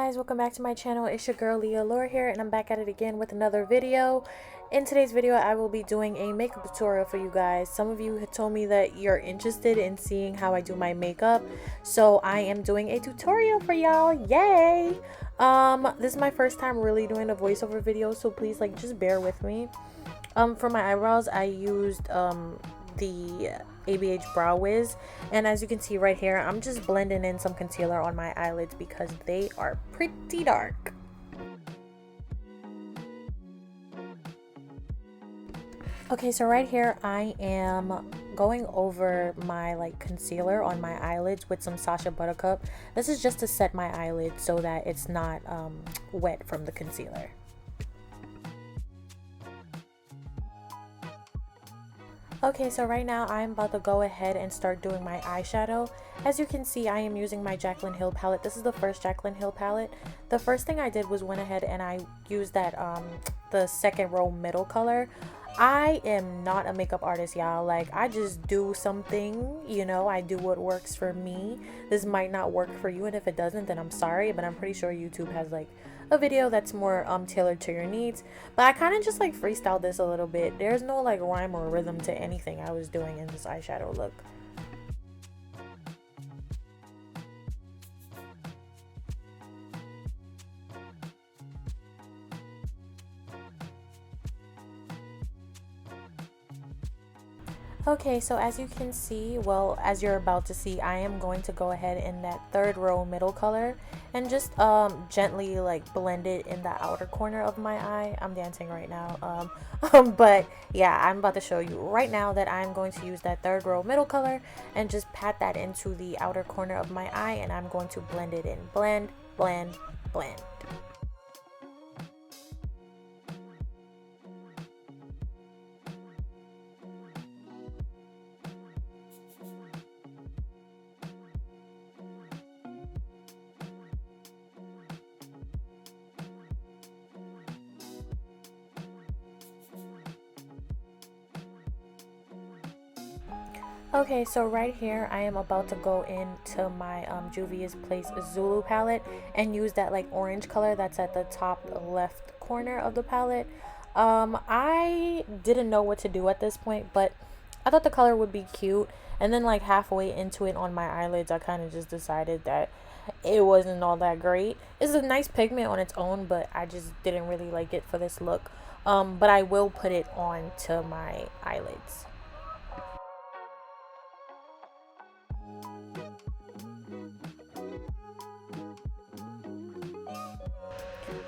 guys, welcome back to my channel. It's your girl Liallure here, and I'm back at it again with another video. In today's video I will be doing a makeup tutorial for you guys. Some of you had told me that you're interested in seeing how I do my makeup, so I am doing a tutorial for y'all. Yay! This is my first time really doing a voiceover video, so please just bear with me. For my eyebrows I used the ABH Brow Wiz, and as you can see right here, I'm just blending in some concealer on my eyelids because they are pretty dark. Okay, so right here I am going over my concealer on my eyelids with some Sacha Buttercup. This is just to set my eyelids so that it's not wet from the concealer. Okay, so right now I'm about to go ahead and start doing my eyeshadow. As you can see, I am using my Jaclyn Hill palette. This is the first Jaclyn Hill palette. The first thing I did was went ahead and I used that the second row middle color. I am not a makeup artist, y'all. I just do something, you know, I do what works for me. This might not work for you, and if it doesn't, then I'm sorry, but I'm pretty sure YouTube has a video that's more tailored to your needs. But I kind of just freestyled this a little bit. There's no rhyme or rhythm to anything I was doing in this eyeshadow look. Okay, so as you can see, well, as you're about to see, I am going to go ahead in that third row middle color and just gently blend it in the outer corner of my eye. I'm dancing right now, but yeah, I'm about to show you right now that I'm going to use that third row middle color and just pat that into the outer corner of my eye, and I'm going to blend it in. Blend, blend, blend. Okay, so right here I am about to go into my Juvia's Place Zulu palette and use that orange color that's at the top left corner of the palette. I didn't know what to do at this point, but I thought the color would be cute, and then halfway into it on my eyelids I kind of just decided that it wasn't all that great. It's a nice pigment on its own, but I just didn't really like it for this look. But I will put it on to my eyelids.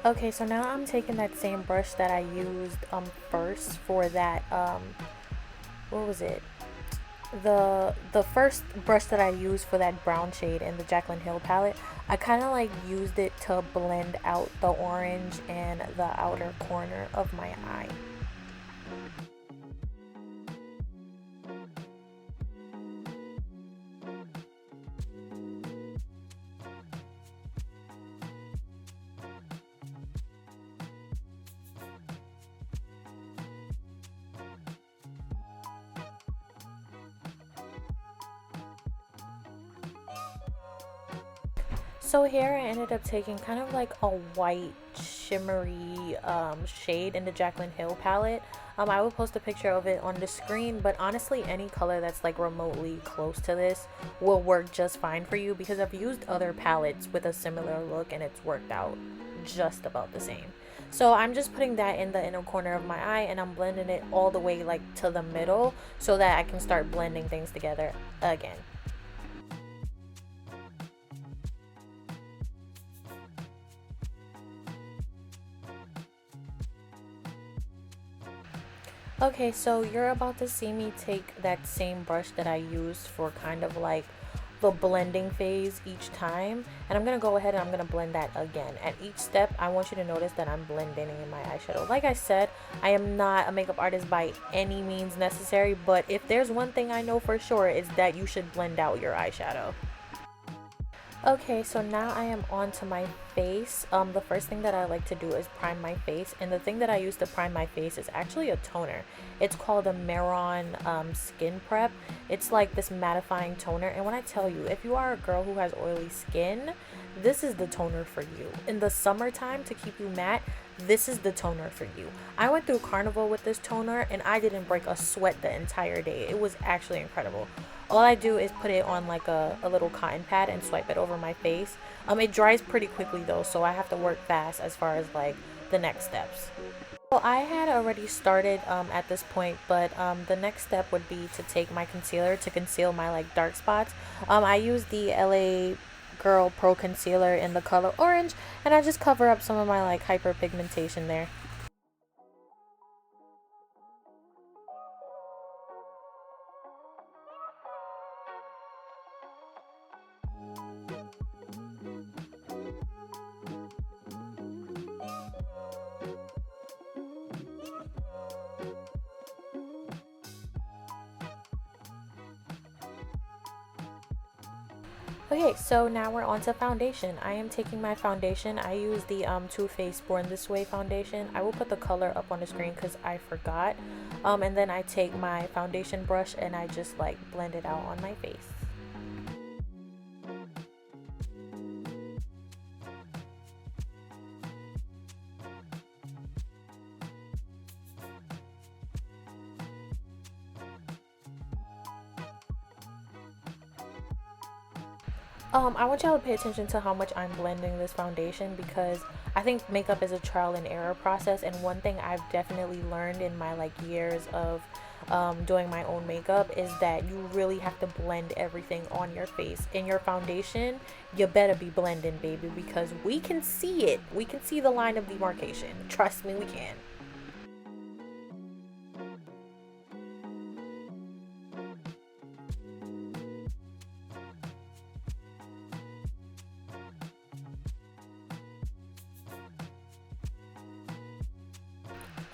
Okay, so now I'm taking that same brush that I used first for that what was it? The first brush that I used for that brown shade in the Jaclyn Hill palette. I kind of used it to blend out the orange and the outer corner of my eye. So here I ended up taking kind of a white shimmery shade in the Jaclyn Hill palette. I will post a picture of it on the screen, but honestly any color that's remotely close to this will work just fine for you, because I've used other palettes with a similar look and it's worked out just about the same. So I'm just putting that in the inner corner of my eye, and I'm blending it all the way to the middle so that I can start blending things together again. Okay, so you're about to see me take that same brush that I used for kind of the blending phase each time, and I'm going to go ahead and I'm going to blend that again. At each step, I want you to notice that I'm blending in my eyeshadow. Like I said, I am not a makeup artist by any means necessary, but if there's one thing I know for sure, it's that you should blend out your eyeshadow. Okay, so now I am on to my face. The first thing that I like to do is prime my face, and the thing that I use to prime my face is actually a toner. It's called a Mehron Skin Prep. It's like this mattifying toner, and when I tell you, if you are a girl who has oily skin, this is the toner for you. In the summertime, to keep you matte, this is the toner for you. I went through carnival with this toner, and I didn't break a sweat the entire day. It was actually incredible. All I do is put it on like a little cotton pad and swipe it over my face. It dries pretty quickly though, so I have to work fast as far as like the next steps. Well, I had already started at this point, but the next step would be to take my concealer to conceal my like dark spots. I use the LA Girl Pro Concealer in the color orange, and I just cover up some of my like hyperpigmentation there. Okay, so now we're on to foundation. I am taking my foundation. I use the Too Faced Born This Way foundation. I will put the color up on the screen because I forgot. And then I take my foundation brush and I just like blend it out on my face. I want y'all to pay attention to how much I'm blending this foundation, because I think makeup is a trial and error process, and one thing I've definitely learned in my like years of doing my own makeup is that you really have to blend everything on your face. In your foundation, you better be blending, baby, because we can see it. We can see the line of demarcation. Trust me, we can.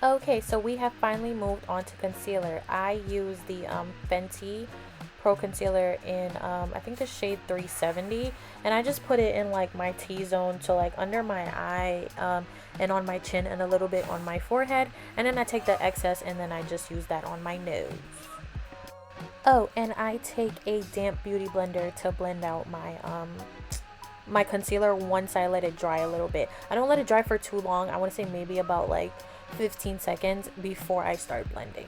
Okay, so we have finally moved on to concealer. I use the Fenty Pro Concealer in I think the shade 370, and I just put it in like my T-zone, so like under my eye and on my chin and a little bit on my forehead, and then I take the excess and then I just use that on my nose. Oh, and I take a damp beauty blender to blend out my concealer once I let it dry a little bit. I don't let it dry for too long. I want to say maybe about like 15 seconds before I start blending.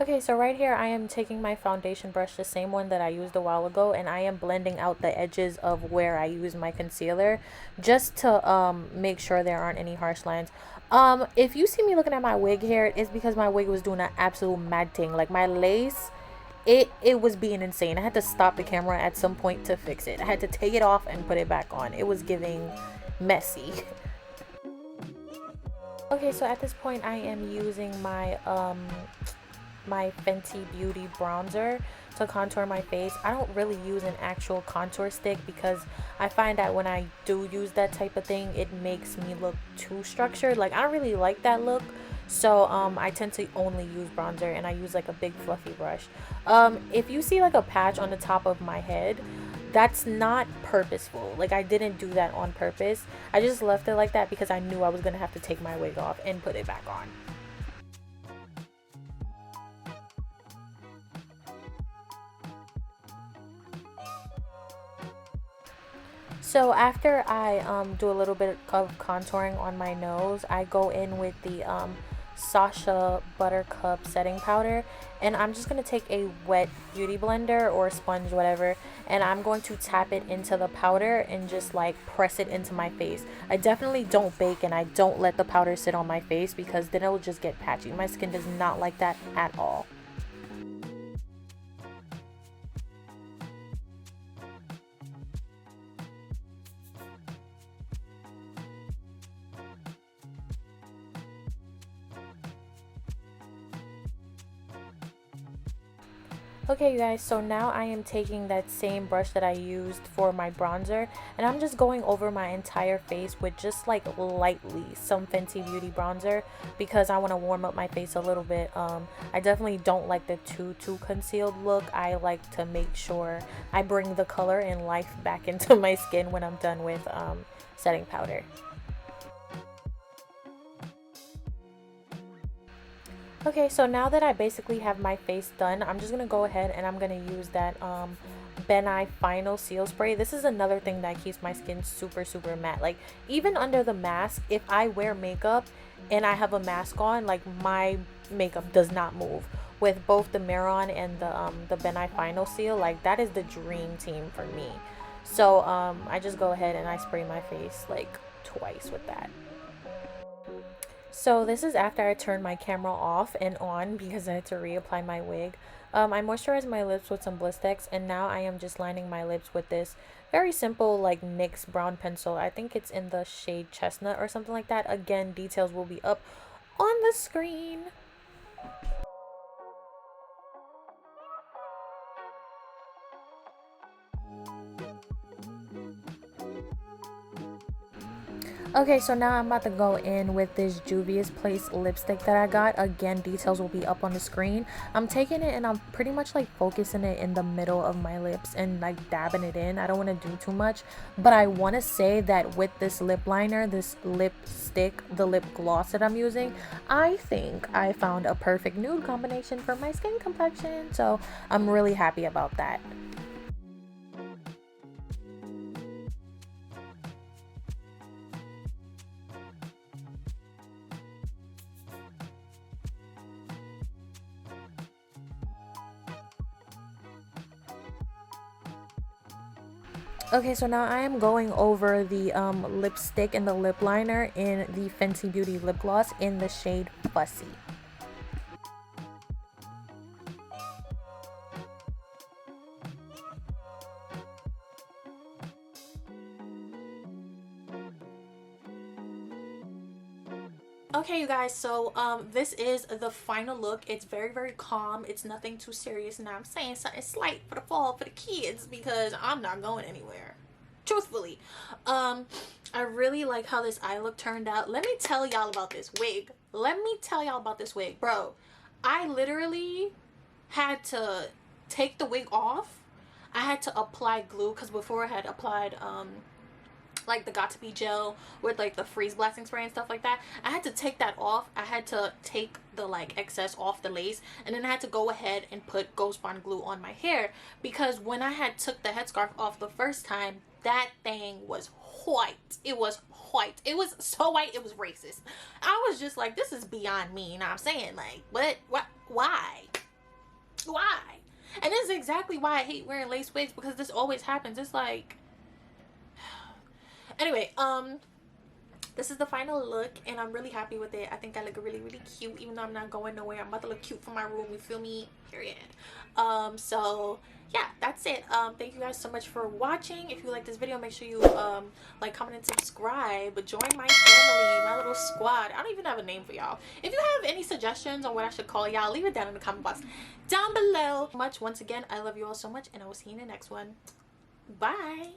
Okay, so right here I am taking my foundation brush, the same one that I used a while ago, and I am blending out the edges of where I use my concealer just to make sure there aren't any harsh lines. If you see me looking at my wig hair, it's because my wig was doing an absolute mad thing. Like my lace, it was being insane. I had to stop the camera at some point to fix it. I had to take it off and put it back on. It was giving messy. Okay, so at this point I am using my Fenty Beauty bronzer to contour my face. I don't really use an actual contour stick because I find that when I do use that type of thing, it makes me look too structured. Like I don't really like that look, so I tend to only use bronzer, and I use like a big fluffy brush. If you see like a patch on the top of my head, that's not purposeful. Like I didn't do that on purpose. I just left it like that because I knew I was gonna have to take my wig off and put it back on. So after I do a little bit of contouring on my nose, I go in with the Sacha Buttercup setting powder, and I'm just going to take a wet beauty blender or a sponge, whatever, and I'm going to tap it into the powder and just like press it into my face. I definitely don't bake, and I don't let the powder sit on my face because then it will just get patchy. My skin does not like that at all. Okay, you guys, so now I am taking that same brush that I used for my bronzer, and I'm just going over my entire face with just like lightly some Fenty Beauty bronzer because I want to warm up my face a little bit. I definitely don't like the too concealed look. I like to make sure I bring the color and life back into my skin when I'm done with setting powder. Okay, so now that I basically have my face done, I'm just gonna go ahead and I'm gonna use that Benai Final Seal Spray. This is another thing that keeps my skin super matte. Like, even under the mask, if I wear makeup and I have a mask on, like, my makeup does not move. With both the Mehron and the Benai Final Seal, like, that is the dream team for me. So I just go ahead and I spray my face like twice with that. So this is after I turned my camera off and on because I had to reapply my wig. I moisturized my lips with some Blistex, and now I am just lining my lips with this very simple like NYX brown pencil. I think it's in the shade Chestnut or something like that. Again, details will be up on the screen. Okay, so now I'm about to go in with this Juvia's Place lipstick that I got. Again, details will be up on the screen. I'm taking it and I'm pretty much like focusing it in the middle of my lips and like dabbing it in. I don't want to do too much, but I want to say that with this lip liner, this lipstick, the lip gloss that I'm using, I think I found a perfect nude combination for my skin complexion. So I'm really happy about that. Okay, so now I am going over the lipstick and the lip liner in the Fenty Beauty lip gloss in the shade Fussy. Okay, you guys, so this is the final look. It's very calm. It's nothing too serious. Now I'm saying something slight for the fall for the kids because I'm not going anywhere, truthfully. I really like how this eye look turned out. Let me tell y'all about this wig. Bro, I literally had to take the wig off. I had to apply glue because before I had applied like the Got To Be gel with like the freeze blasting spray and stuff like that. I had to take that off. I had to take the like excess off the lace, and then I had to go ahead and put Ghost Bond glue on my hair because when I had took the headscarf off the first time, that thing was white. It was white. It was so white it was racist. I was just like, this is beyond me. You know what I'm saying? Like, what why and this is exactly why I hate wearing lace wigs, because this always happens. It's like, anyway, this is the final look and I'm really happy with it. I think I look really cute even though I'm not going nowhere. I'm about to look cute for my room, you feel me? Period. So yeah, that's it. Thank you guys so much for watching. If you like this video, make sure you like, comment, and subscribe. Join my family, my little squad. I don't even have a name for y'all. If you have any suggestions on what I should call y'all, leave it down in the comment box down below. Once again, I love you all so much and I will see you in the next one. Bye.